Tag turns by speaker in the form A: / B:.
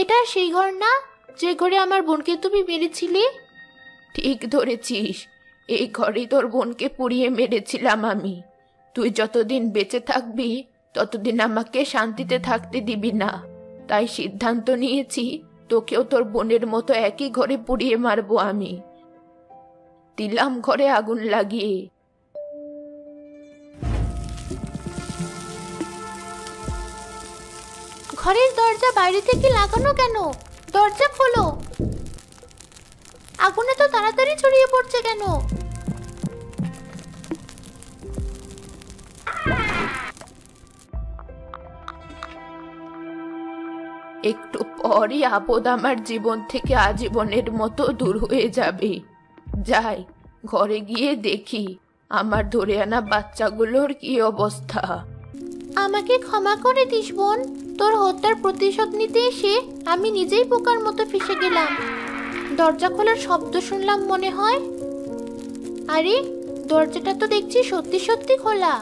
A: এটা সেই ঘর না, যে ঘরে আমার বোনকে তুমি মেরেছিলে?
B: ঠিক ধরেছিস, এই ঘরে তোর বোনকে পুড়িয়ে মেরেছিলাম আমি। তুই যতদিন বেঁচে থাকবি ততদিন আমাকে শান্তিতে থাকতে দিবি না, তাই সিদ্ধান্ত নিয়েছি তোকেও তোর বোনের মতো একই ঘরে পুড়িয়ে মারবো আমি। দিলাম ঘরে আগুন লাগিয়ে।
A: ঘরের দরজা বাইরে থেকে লাগানো কেন? দরজা খোলো। আগুনে তো তাড়াতাড়ি ছড়িয়ে পড়ছে কেন?
B: একটু পরই আপদ আমার জীবন থেকে আজীবনের মতো দূর হয়ে যাবে। যাই, ঘরে গিয়ে দেখি আমার ধরে আনা বাচ্চাগুলোর কি অবস্থা।
A: আমাকে ক্ষমা করে দিস বোন, তোর হত্যার প্রতিশোধ নিতে এসে আমি নিজেই বোকার মতো ফেঁসে গেলাম। দরজা খোলার শব্দ শুনলাম মনে হয়। আরে, দরজাটা তো দেখছি সত্যি সত্যি খোলা।